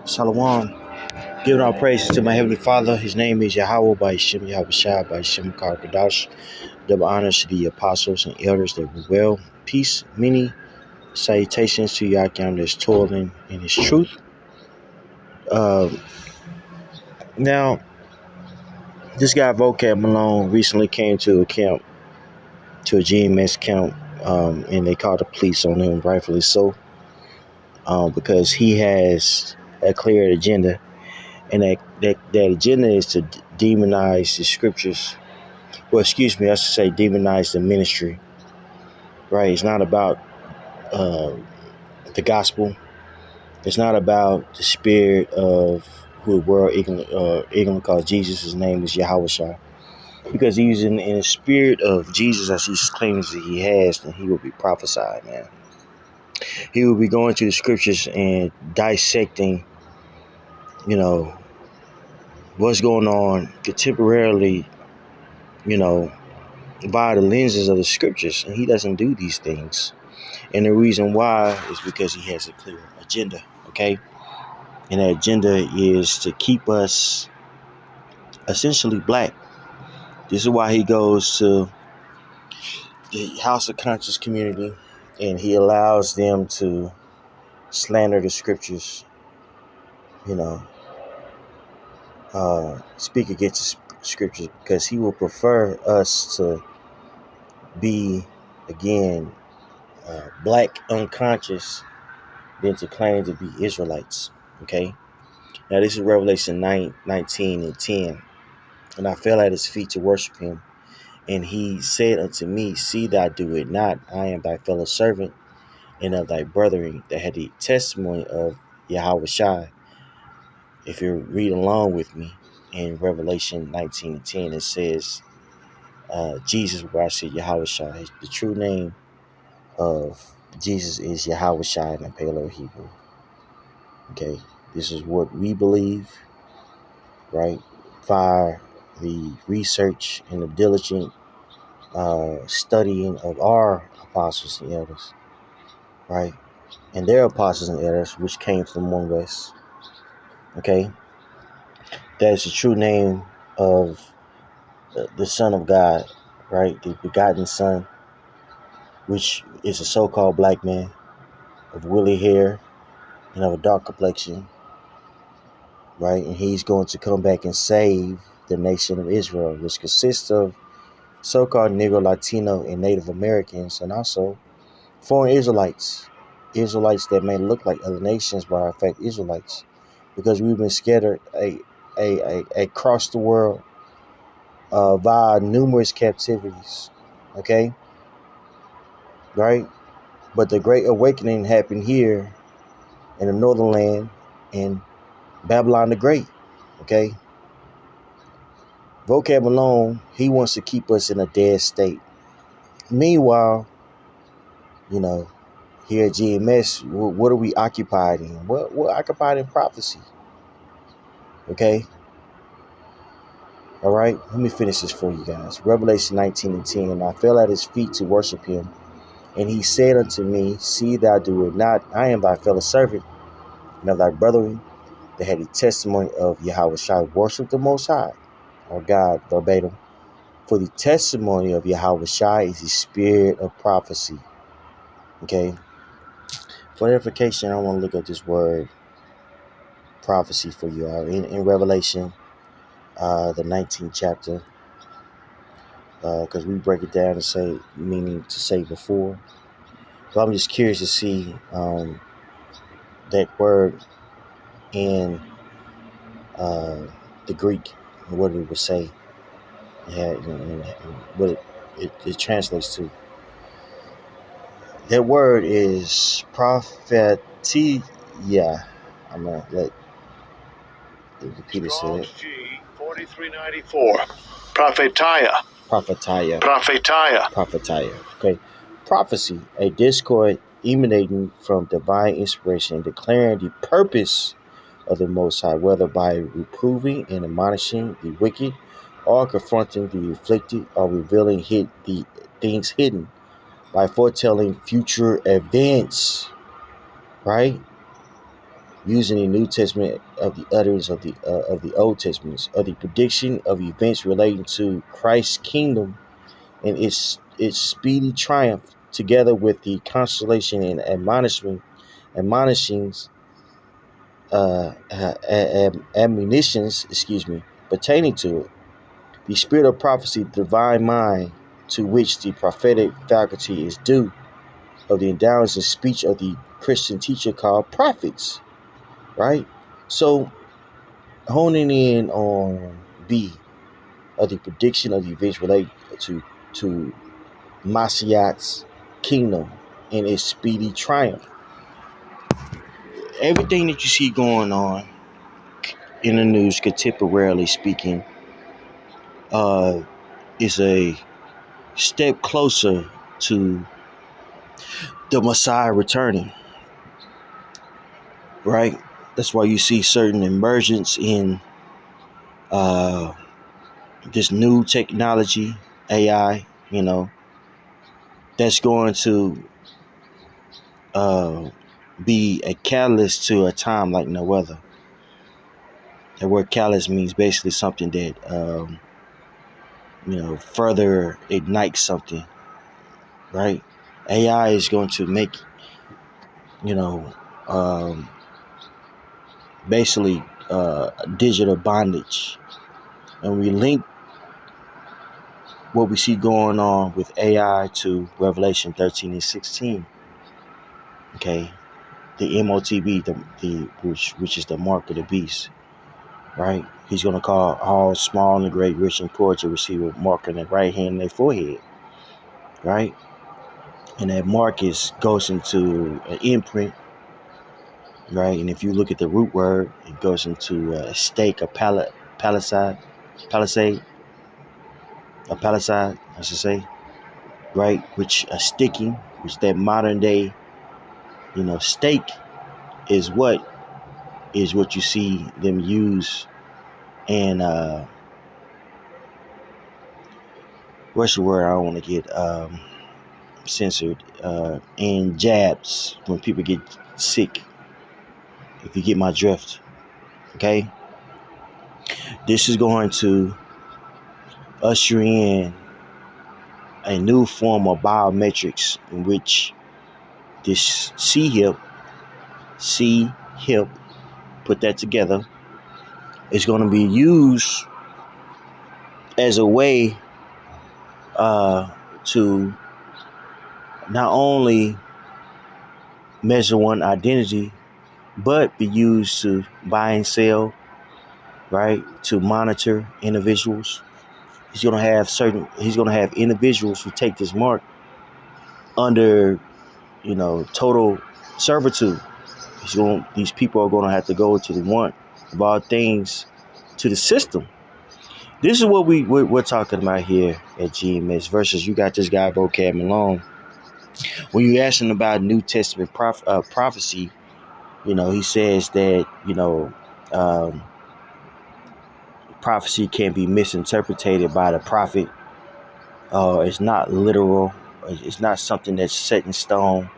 Shalom. Giving all praises to my Heavenly Father. His name is Yahweh by Shem Yahweh Shai by Shem Karkadash. Double honors to the apostles and elders that were well. Peace, many salutations to Yakim that's toiling in his truth. Now, this guy Vocab Malone recently came to a camp, to a GMS camp, and they called the police on him, rightfully so, because he has a clear agenda. And that agenda is to demonize the scriptures. Well, excuse me, I should say demonize the ministry. Right? It's not about the gospel. It's not about the spirit of who the world ignorant calls Jesus. His name is Yahweh Shai. Because he's in the spirit of Jesus as he claims that he has, then he will be prophesied, man. He will be going to the scriptures and dissecting, what's going on contemporarily, by the lenses of the scriptures. And he doesn't do these things. And the reason why is because he has a clear agenda, okay? And that agenda is to keep us essentially black. This is why he goes to the House of Conscience community and he allows them to slander the scriptures, speak against the scriptures, because he will prefer us to be, again, black unconscious than to claim to be Israelites. Okay. Now this is Revelation 19 and 10. And I fell at his feet to worship him. And he said unto me, see that I do it not. I am thy fellow servant and of thy brethren that had the testimony of Yahweh Shai. If you read along with me in Revelation 19 and 10, it says, Jesus, where I said Yahweh Shai, the true name of Jesus is Yahweh Shai in the Paleo Hebrew. Okay, this is what we believe, right? Via the research and the diligent studying of our apostles and elders, right? And their apostles and elders, which came from among us. Okay, that is the true name of the Son of God, right? The begotten Son, which is a so-called black man of woolly hair and of a dark complexion, right? And he's going to come back and save the nation of Israel, which consists of so-called Negro, Latino, and Native Americans, and also foreign Israelites that may look like other nations but are in fact Israelites, because we've been scattered across the world via numerous captivities. Okay, right? But the Great Awakening happened here in the Northern Land in Babylon the Great. Okay. Vocab alone, he wants to keep us in a dead state. Meanwhile, here at GMS, what are we occupied in? We're occupied in prophecy. Okay. All right. Let me finish this for you guys. Revelation 19 and 10. And I fell at his feet to worship him. And he said unto me, see thou do it not. I am thy fellow servant and of thy brethren that had the testimony of Yahweh Shai. Worship the Most High, or God, verbatim. For the testimony of Yahweh Shai is the spirit of prophecy. Okay. For edification, I want to look at this word prophecy for you all in Revelation, the 19th chapter, because we break it down and say, meaning to say before. But I'm just curious to see that word in the Greek and what it would say, and what it translates to. That word is prophetia. I'm gonna let the repeater say it. 4394. Prophetia. Okay. Prophecy, a discord emanating from divine inspiration, declaring the purpose of the Most High, whether by reproving and admonishing the wicked, or confronting the afflicted, or revealing the things hidden, by foretelling future events, right? using the New Testament of the utterance of the Old Testament, of the prediction of events relating to Christ's kingdom and its speedy triumph, together with the consolation and admonishings, admonitions, pertaining to it. The spirit of prophecy, the divine mind to which the prophetic faculty is due, of the endowments and speech of the Christian teacher called prophets, right? So, honing in on B, of the prediction of the events related to Mashiach's kingdom and its speedy triumph. Everything that you see going on in the news, contemporarily speaking, is a step closer to the Messiah returning, right? That's why you see certain emergence in this new technology, AI, that's going to be a catalyst to a time like no other. The word catalyst means basically something that, further ignites something, right? AI is going to make, basically digital bondage. And we link what we see going on with AI to Revelation 13 and 16. Okay, the MOTB, which is the mark of the beast, right? He's going to call all small and great, rich and poor to receive a mark on their right hand and their forehead, right? And that mark goes into an imprint, right? And if you look at the root word, it goes into a stake, a palisade, I should say, right? Which a sticking, which that modern day, stake is what you see them use. And what's the word? I don't want to get censored. And jabs when people get sick. If you get my drift, okay. This is going to usher in a new form of biometrics in which this C-hip, put that together, is going to be used as a way to not only measure one identity, but be used to buy and sell, right? To monitor individuals. He's going to have individuals who take this mark under, total servitude. These people are going to have to go to the want of all things, to the system. This is what we're talking about here at GMS versus you got this guy Vocab Malone. When you ask him about New Testament prophecy, he says that, prophecy can be misinterpreted by the prophet. It's not literal. It's not something that's set in stone,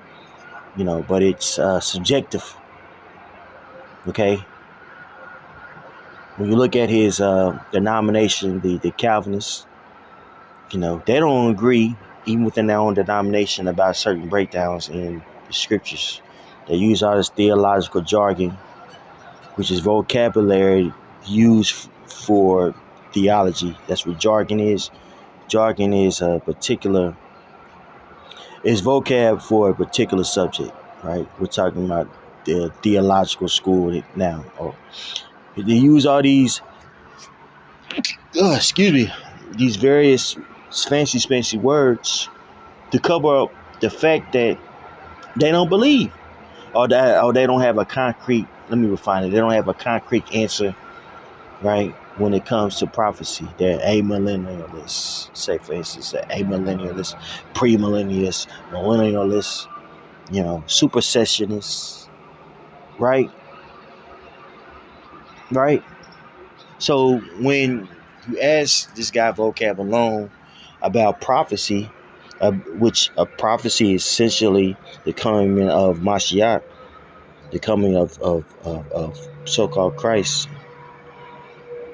but it's subjective. Okay. When you look at his denomination, the Calvinists, they don't agree, even within their own denomination, about certain breakdowns in the scriptures. They use all this theological jargon, which is vocabulary used for theology. That's what jargon is. Jargon is vocab for a particular subject, right? We're talking about the theological school now. They use all these, these various fancy words to cover up the fact that they don't believe, or they don't have a concrete. Let me refine it. They don't have a concrete answer, right? When it comes to prophecy, they're amillennialists. Say, for instance, amillennialists, premillennialists, millennialists, supersessionists, right? Right. So when you ask this guy Vocab Alone about prophecy, which a prophecy is essentially the coming of Mashiach, the coming of so-called Christ,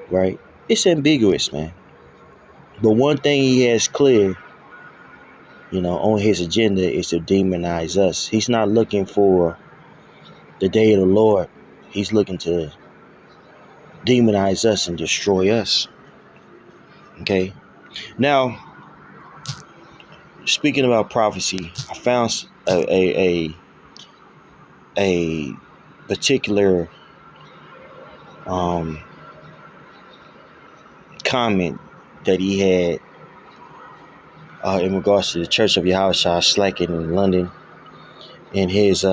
right? It's ambiguous, man. But one thing he has clear, on his agenda is to demonize us. He's not looking for the day of the Lord. He's looking to demonize us and destroy us. Okay. Now, speaking about prophecy, I found a particular comment that he had in regards to the Church of Yahushua slacking in London, and his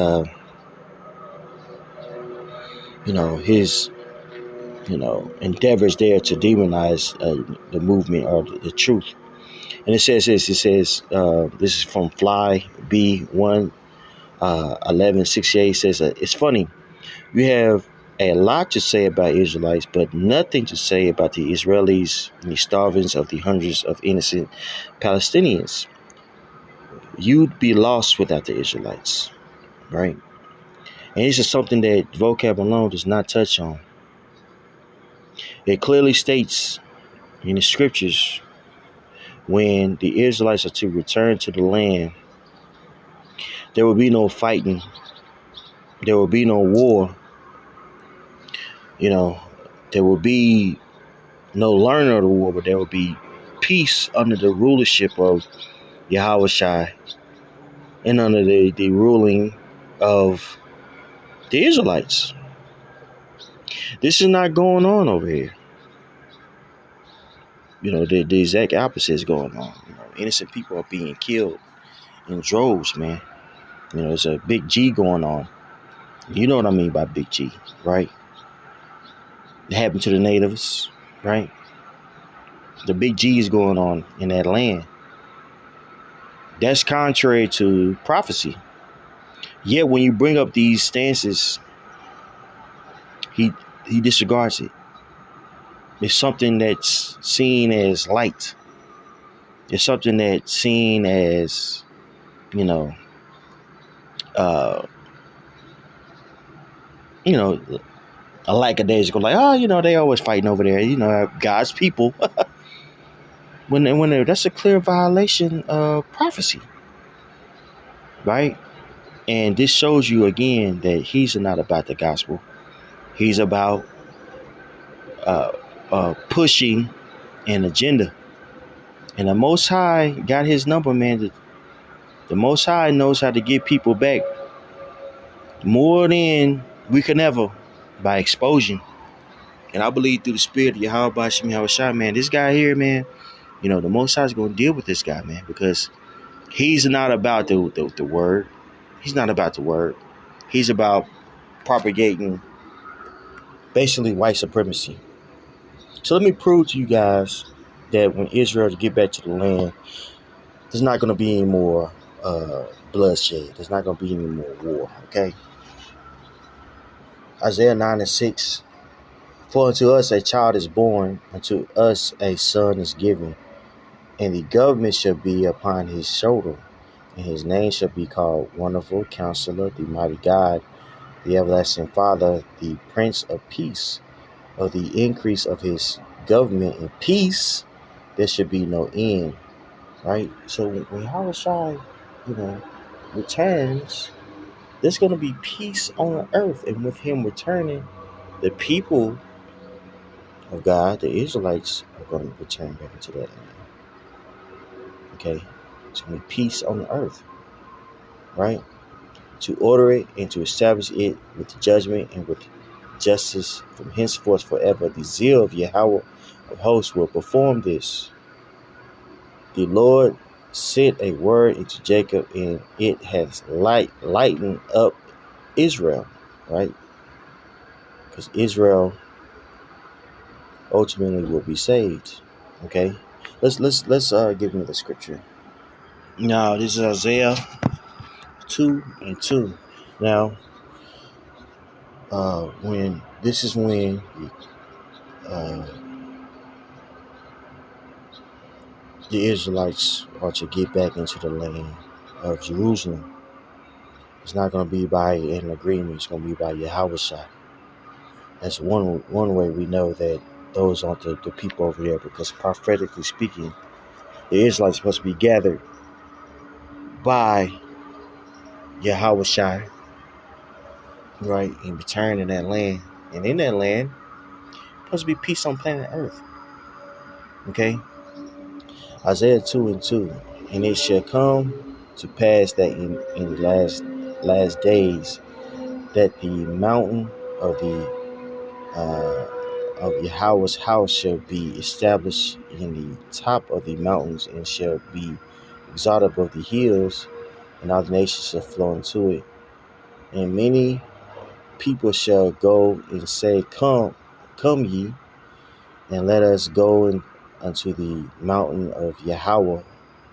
endeavors there to demonize the movement or the truth. And it says this. It says this is from Fly B1 1168. Says it's funny. You have a lot to say about Israelites, but nothing to say about the Israelis and the starvings of the hundreds of innocent Palestinians. You'd be lost without the Israelites, right? And this is something that Vocab alone does not touch on. It clearly states in the scriptures when the Israelites are to return to the land, there will be no fighting. There will be no war. There will be no learning of the war, but there will be peace under the rulership of Yahushua and under the ruling of the Israelites. This is not going on over here. The exact opposite is going on. Innocent people are being killed in droves, man. There's a big G going on. You know what I mean by big G, right? It happened to the natives, right? The big G is going on in that land. That's contrary to prophecy. Yet when you bring up these stances, he disregards it. It's something that's seen as light. It's something that's seen as, a lackadaisical, like, they always fighting over there, God's people. when that's a clear violation of prophecy, right? And this shows you again that he's not about the gospel. He's about pushing an agenda. And the Most High got his number, man. The Most High knows how to get people back more than we can ever by exposure. And I believe through the spirit of Yahweh Shem Yahushua, man, this guy here, man, the Most High is going to deal with this guy, man, because he's not about the word. He's not about the word. He's about propagating basically white supremacy. So let me prove to you guys that when Israel get back to the land, there's not going to be any more bloodshed. There's not going to be any more war, okay? Isaiah 9:6. For unto us a child is born, unto us a son is given, and the government shall be upon his shoulder, and his name shall be called Wonderful Counselor, the Mighty God, the Everlasting Father, the Prince of Peace. Of the increase of his government and peace, there should be no end. Right? So when Yahushua, returns, there's going to be peace on earth. And with him returning, the people of God, the Israelites, are going to return back into that land. Okay? It's going to be peace on the earth. Right? To order it and to establish it with judgment and with justice from henceforth forever. The zeal of Yahweh of hosts will perform this. The Lord sent a word into Jacob, and it has lightened up Israel, right? Because Israel ultimately will be saved. Okay, let's give me the scripture. Now this is Isaiah 2:2. Now, when the Israelites are to get back into the land of Jerusalem. It's not going to be by an agreement. It's going to be by Yahweh Shai. That's one way we know that those aren't the people over there, because prophetically speaking, the Israelites supposed to be gathered by Yahweh Shai, right, and return in that land. And in that land, supposed to be peace on planet Earth. Okay? Isaiah 2:2. And it shall come to pass that in the last days, that the mountain of Yahweh's house shall be established in the top of the mountains, and shall be exalted above the hills, and all the nations shall flow into it. And many people shall go and say, Come ye, and let us go unto the mountain of Yahweh,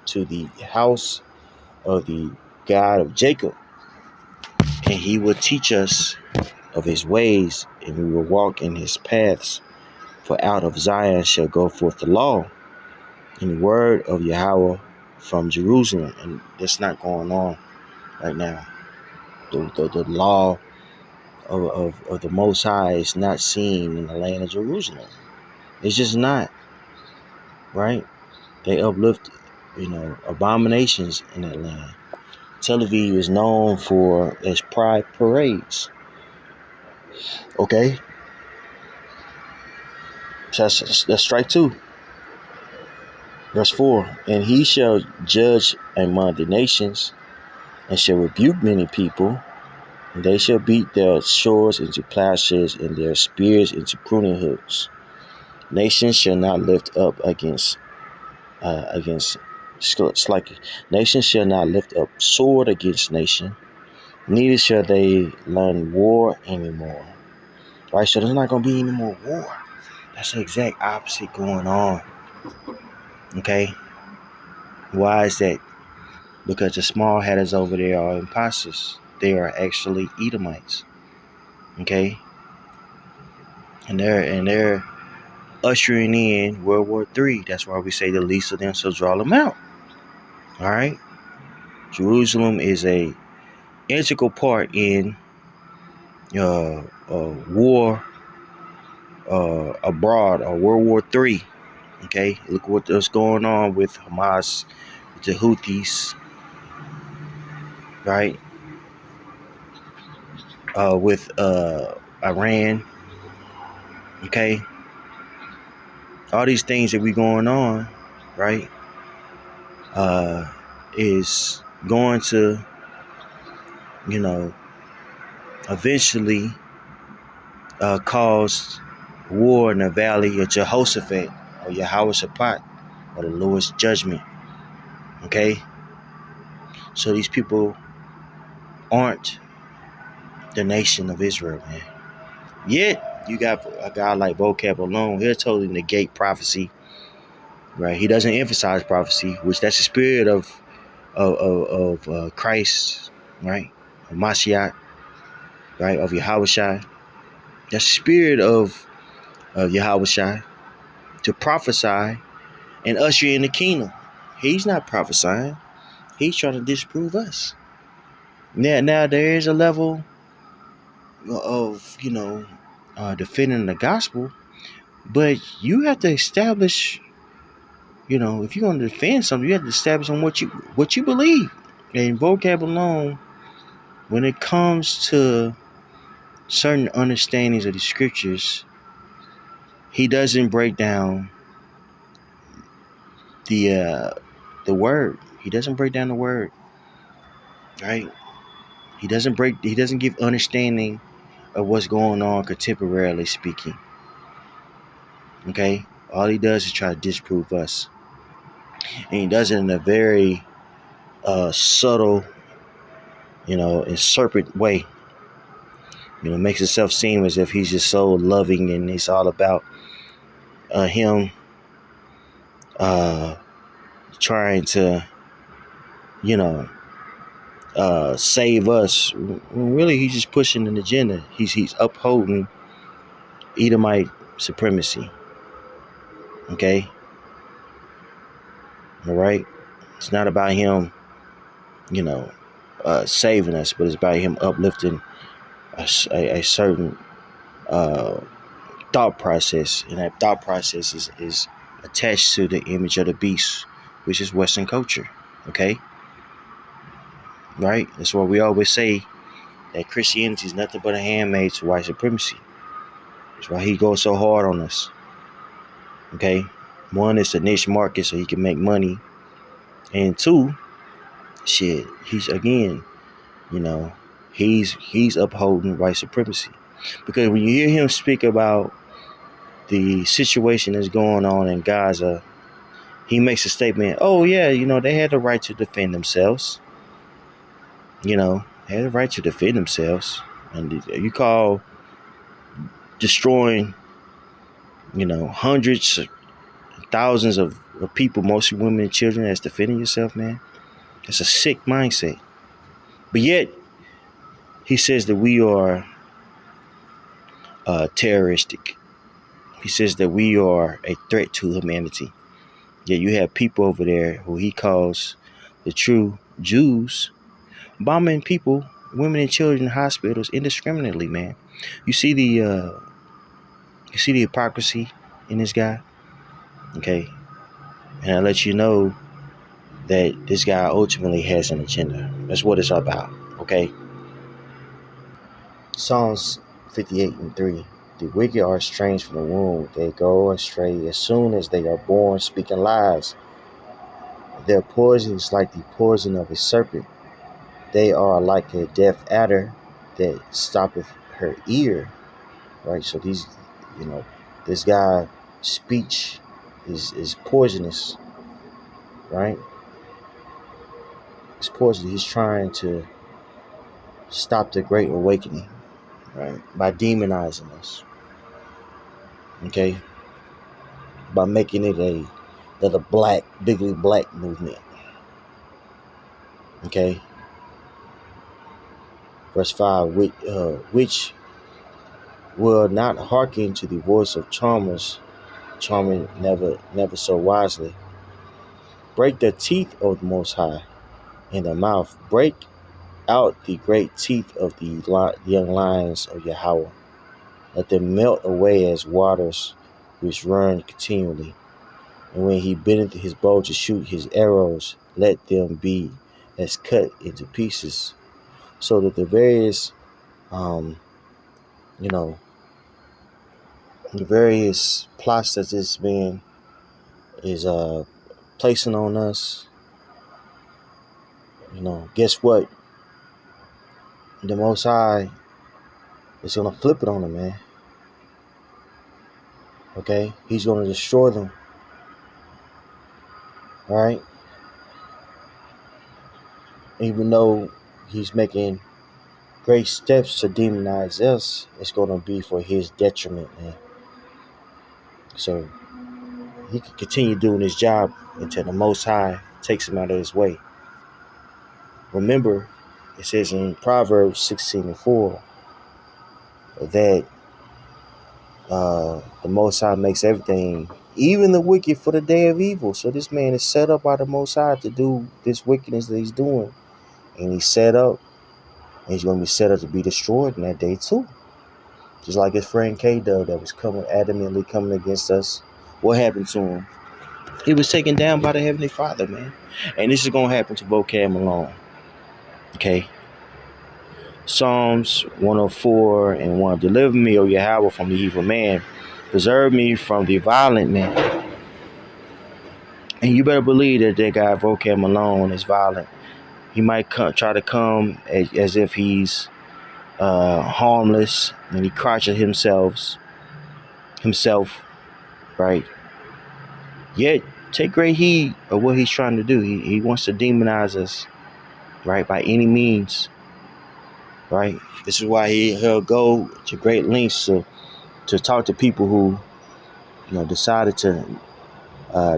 to the house of the God of Jacob, and he will teach us of his ways, and we will walk in his paths. For out of Zion shall go forth the law, and the word of Yahweh from Jerusalem. And that's not going on right now. The law of the Most High is not seen in the land of Jerusalem. It's just not, right? They uplift, abominations in that land. Tel Aviv is known for its pride parades. Okay? That's strike 2. Verse 4. And he shall judge among the nations, and shall rebuke many people, and they shall beat their swords into plowshares, and their spears into pruning hooks. Nations shall not lift up Nation shall not lift up sword against nation, neither shall they learn war anymore. Right, so there's not going to be any more war. That's the exact opposite going on. Okay? Why is that? Because the small hatters over there are imposters. They are actually Edomites. Okay? And they're ushering in World War III. That's why we say the least of them shall draw them out. All right? Jerusalem is a integral part in war abroad, or World War III. Okay? Look what's going on with Hamas, with the Houthis, right? With Iran. Okay? All these things that we going on, right, is going to, eventually cause war in the valley of Jehoshaphat, or Yahweh Shaphat, or the Lord's judgment. Okay? So these people aren't the nation of Israel, man. Yet, you got a guy like Vocab alone, he'll totally negate prophecy, right? He doesn't emphasize prophecy, which that's the spirit of Christ, right? Of Mashiach, right? Of Yahweh Shai. That's the spirit of Yahweh Shai, to prophesy and usher in the kingdom. He's not prophesying. He's trying to disprove us. Now there is a level of, defending the gospel, but you have to establish, if you're going to defend something, you have to establish on what you believe. And Vocab alone, when it comes to certain understandings of the scriptures, he doesn't break down the word. He doesn't break down the word, right? He doesn't give understanding of what's going on contemporarily speaking. Okay? All he does is try to disprove us. And he does it in a very subtle, and serpent way. Makes himself seem as if he's just so loving, and it's all about him trying to, save us. Really, he's just pushing an agenda. He's upholding Edomite supremacy. Okay? All right? It's not about him, saving us, but it's about him uplifting a certain thought process, and that thought process is attached to the image of the beast, which is Western culture. Okay, right? That's why we always say that Christianity is nothing but a handmaid to white supremacy. That's why he goes so hard on us. Okay, one is a niche market so he can make money, and two, shit, he's again, you know, he's upholding white supremacy, because when you hear him speak about the situation that's going on in Gaza, he makes a statement, oh yeah, they had the right to defend themselves. They had the right to defend themselves. And you call destroying, hundreds, thousands of people, mostly women and children, as defending yourself, man? It's a sick mindset. But yet, he says that we are terroristic. He says that we are a threat to humanity. Yet you have people over there who he calls the true Jews bombing people, women and children in hospitals indiscriminately, man. You see the hypocrisy in this guy? Okay. And I let you know that this guy ultimately has an agenda. That's what it's about. Okay. Psalms 58:3. The wicked are estranged from the womb. They go astray as soon as they are born, speaking lies. Their poison is like the poison of a serpent. They are like a deaf adder that stoppeth her ear. Right? So this guy's speech is poisonous. Right? It's poisonous. He's trying to stop the Great Awakening, right? By demonizing us. Okay? By making it the bigly black movement. Okay? Verse 5, which will not hearken to the voice of charmers, charming never so wisely. Break the teeth of the Most High in the mouth. Break out the great teeth of the young lions of Yahweh. Let them melt away as waters which run continually. And when he bendeth his bow to shoot his arrows, let them be as cut into pieces. So that the various, the various plots that this man is placing on us, guess what? The Most High is going to flip it on them, man. Okay? He's going to destroy them. All right? Even though he's making great steps to demonize us, it's going to be for his detriment, man. So he can continue doing his job until the Most High takes him out of his way. Remember, it says in Proverbs 16:4 that the Most High makes everything, even the wicked, for the day of evil. So this man is set up by the Most High to do this wickedness that he's doing. And he's set up, and he's going to be set up to be destroyed in that day too. Just like his friend K-Dub that was adamantly coming against us. What happened to him? He was taken down by the Heavenly Father, man. And this is going to happen to Vocab alone. Okay? Psalms 104:1. Deliver me, O Yahweh, from the evil man. Preserve me from the violent man. And you better believe that guy Vocab Malone is violent. He might try to come as if he's harmless, and he crotches himself, right? Yet, take great heed of what he's trying to do. He wants to demonize us, right, by any means, right? This is why he'll go to great lengths to talk to people who, decided to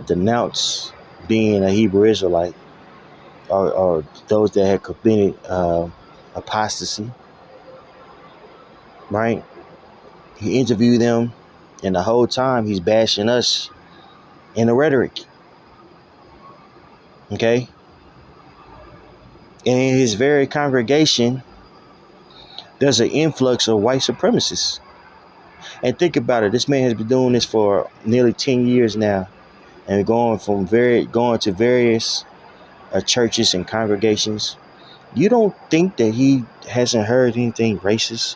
denounce being a Hebrew Israelite, or those that had committed apostasy, right? He interviewed them, and the whole time he's bashing us in the rhetoric. Okay? And in his very congregation, there's an influx of white supremacists. And think about it. This man has been doing this for nearly 10 years now, and going to various churches and congregations. You don't think that he hasn't heard anything racist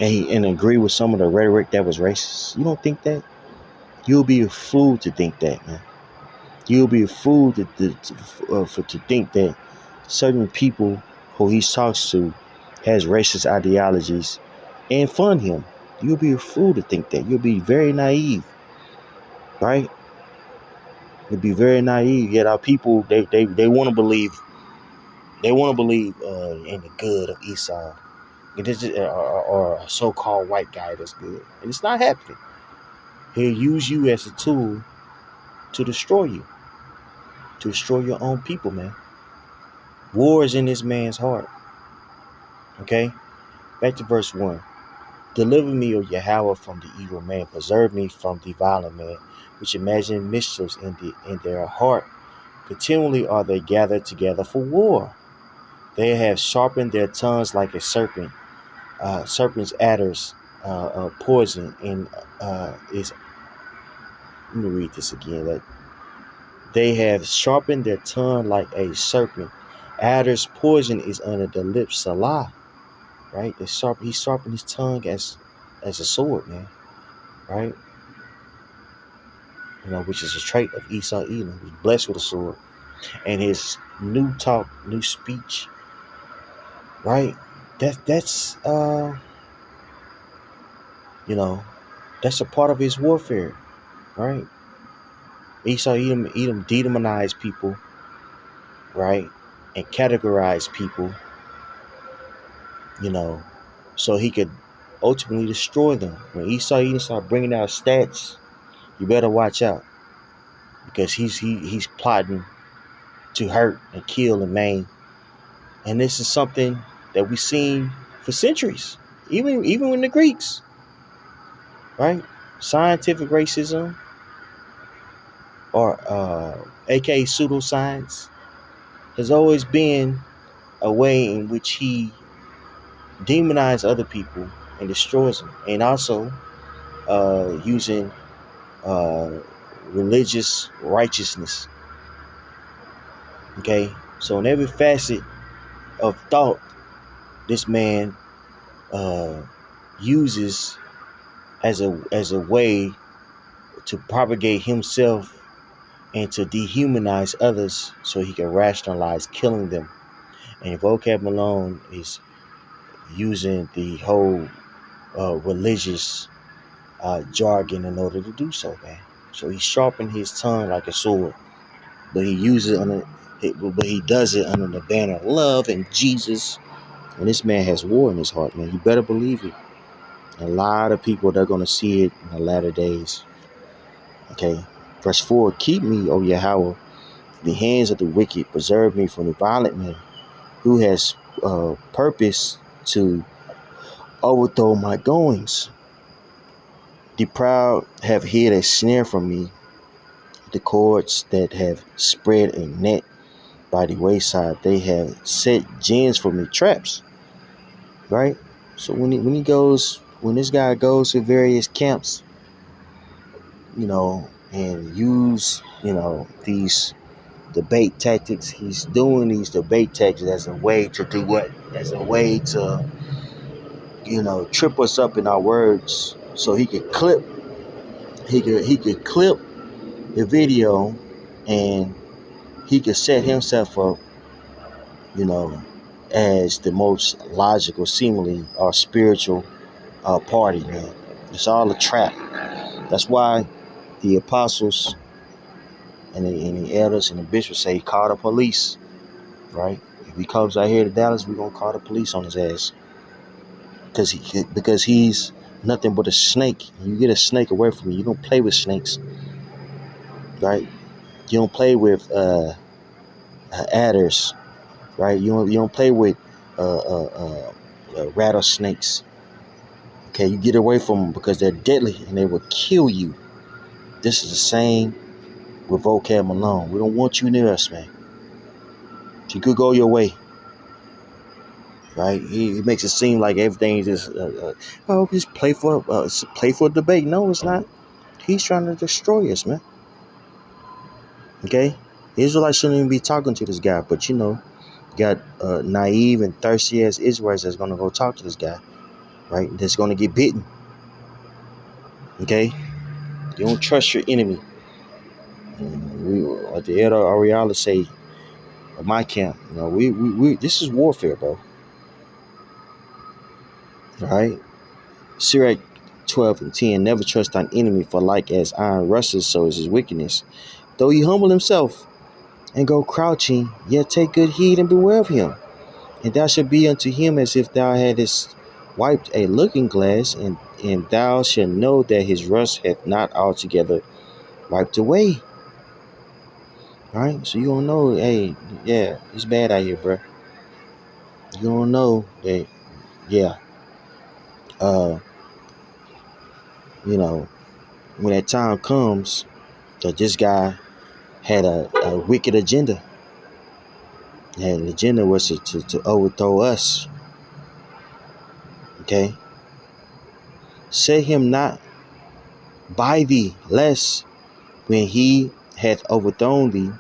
and agree with some of the rhetoric that was racist? You don't think that? You'll be a fool to think that, man. You'll be a fool to think that certain people who he talks to has racist ideologies and fund him. You'll be a fool to think that. You'll be very naive, right? You'll be very naive. Yet our people, they want to believe. They want to believe in the good of Esau, or a so-called white guy that's good, and it's not happening. He'll use you as a tool to destroy you, to destroy your own people, man. War is in this man's heart. Okay, back to verse 1. Deliver me, O Yahweh, from the evil man. Preserve me from the violent man, which imagine mischiefs in their heart. Continually are they gathered together for war. They have sharpened their tongues like a serpent. Serpent's adders, poison, and is. Let me read this again. That they have sharpened their tongue like a serpent. Adder's poison is under the lips. Salah. Right? He sharpened his tongue as a sword, man. Right? Which is a trait of Esau Edom, who's blessed with a sword. And his new talk, new speech, right? That's that's a part of his warfare, right? Esau Edom demonized people, right? And categorized people, so he could ultimately destroy them. When Esau Edom started bringing out stats, you better watch out, because he's plotting to hurt and kill and maim. And this is something that we've seen for centuries, even in the Greeks, right? Scientific racism, or aka pseudoscience, has always been a way in which he demonized other people and destroys them, and also using religious righteousness. Okay, so in every facet of thought, this man uses as a way to propagate himself and to dehumanize others, so he can rationalize killing them. And Vocab Malone is using the whole religious jargon in order to do so, man. So he sharpened his tongue like a sword, but he does it under the banner of love and Jesus. And this man has war in his heart, man. You better believe it. A lot of people, they're going to see it in the latter days. Okay. Verse 4, keep me, O Yahweh, the hands of the wicked. Preserve me from the violent man, who has purpose to overthrow my goings. The proud have hid a snare from me, the cords that have spread a net by the wayside. They have set gins for me, traps. Right? So when this guy goes to various camps, and use, these debate tactics, he's doing these debate tactics as a way to do what? As a way to, trip us up in our words, so he could clip the video, and he could set himself up, as the most logical, seemingly, or spiritual party, man. It's all a trap. That's why the apostles and the elders and the bishops say, call the police, right? If he comes out here to Dallas, we're going to call the police on his ass. Because he's nothing but a snake. You get a snake away from you. You don't play with snakes, right? You don't play with adders, right? You don't play with rattlesnakes. Okay, you get away from them because they're deadly and they will kill you. This is the same with Vocab Malone. We don't want you near us, man. You could go your way, right? He makes it seem like everything is just, just play for debate. No, it's not. He's trying to destroy us, man. Okay? The Israelites shouldn't even be talking to this guy, but you got naive and thirsty ass Israelites that's gonna go talk to this guy, right? That's gonna get bitten. Okay? You don't trust your enemy. Like the Elder Ariala say, my camp, we this is warfare, bro. All right? Sirach 12:10, never trust thine enemy, for like as iron rusteth, so is his wickedness. Though he humble himself and go crouching, yet take good heed and beware of him. And thou shalt be unto him as if thou hadst wiped a looking glass, and thou shalt know that his rust hath not altogether wiped away. All right? So you don't know, hey, yeah, it's bad out here, bro. You don't know that, yeah, when that time comes, that this guy had a wicked agenda. And the agenda was to overthrow us. Okay? Set him not by thee, lest when he hath overthrown thee,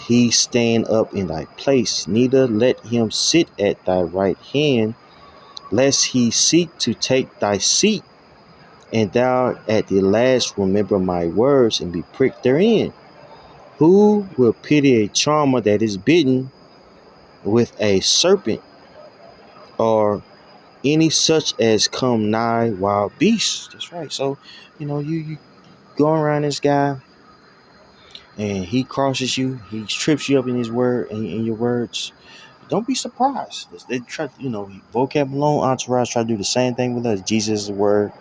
he stand up in thy place. Neither let him sit at thy right hand, lest he seek to take thy seat, and thou at the last remember my words and be pricked therein. Who will pity a charmer that is bitten with a serpent, or any such as come nigh wild beasts? That's right. So, you going around this guy, and he crosses you, he trips you up in his word and in your words. Don't be surprised. They try, vocab alone, entourage try to do the same thing with us. Jesus is the word.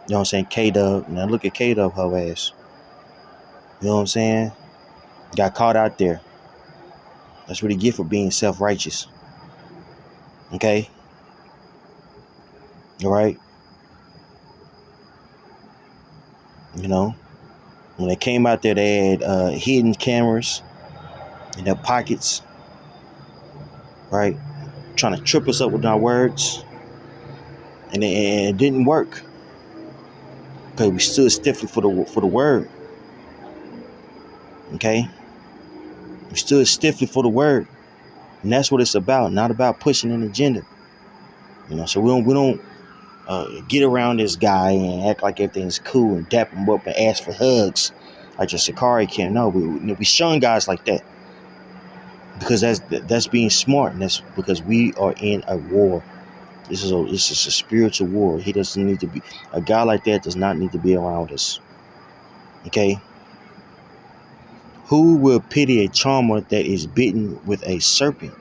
You know what I'm saying? K-Dub. Now look at K-Dub, her ass. You know what I'm saying? Got caught out there. That's what he get for being self-righteous. Okay? All right? When they came out there, they had hidden cameras in their pockets. Right? Trying to trip us up with our words. And it didn't work. Because we stood stiffly for the word. Okay? We stood stiffly for the word. And that's what it's about. Not about pushing an agenda. So we don't get around this guy and act like everything's cool and dap him up and ask for hugs like your Sakari can. No, we shun guys like that. Because that's being smart, and that's because we are in a war. This is a spiritual war. He doesn't need to be, a guy like that does not need to be around us. Okay? Who will pity a charmer that is bitten with a serpent,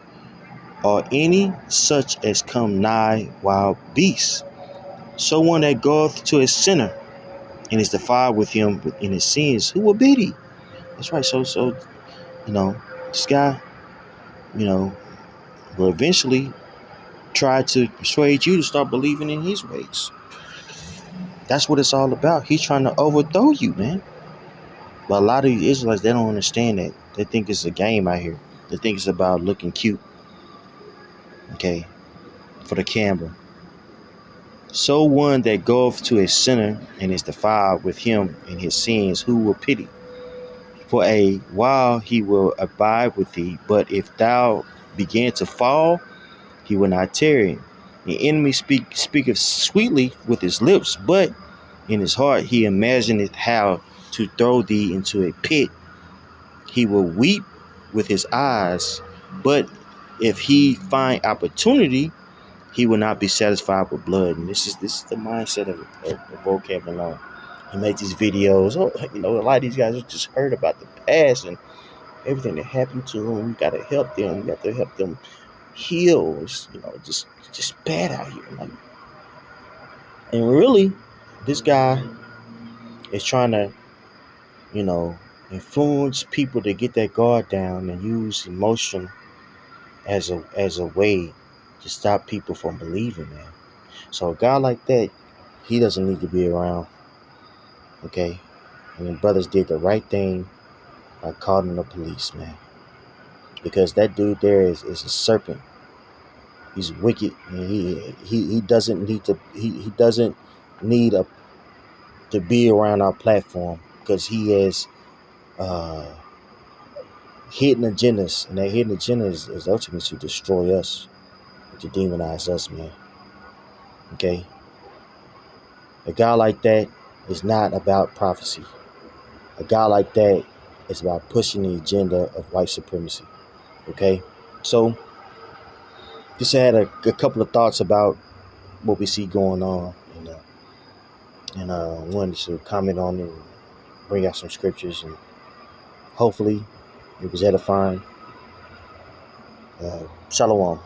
or any such as come nigh wild beasts? So one that goeth to a sinner and is defiled with him in his sins, who will pity? That's right. So this guy, will eventually try to persuade you to start believing in his ways. That's what it's all about. He's trying to overthrow you, man. But a lot of these Israelites, they don't understand that. They think it's a game out here. They think it's about looking cute. Okay? For the camera. So one that goeth to a sinner and is defiled with him in his sins, who will pity? For a while he will abide with thee, but if thou begin to fall, he will not tarry. The enemy speaketh sweetly with his lips, but in his heart he imagineth how to throw thee into a pit. He will weep with his eyes, but if he find opportunity, he will not be satisfied with blood. And this is the mindset of vocab alone. He makes these videos. A lot of these guys have just heard about the past and everything that happened to them. We gotta help them. We got to help them heal. It's, just bad out here. And really, this guy is trying to, influence people to get their guard down and use emotion as a way to stop people from believing, man. So a guy like that, he doesn't need to be around. Okay? And the brothers did the right thing by calling the police, man. because that dude there is a serpent. He's wicked, and he doesn't need to he doesn't need to be around our platform, because he has hidden agendas, and that hidden agenda is ultimately to destroy us, to demonize us, man. Okay, a guy like that is not about prophecy. A guy like that is about pushing the agenda of white supremacy. Okay, so just had a couple of thoughts about what we see going on, and wanted to comment on it and bring out some scriptures, and hopefully it was edifying. Shalom.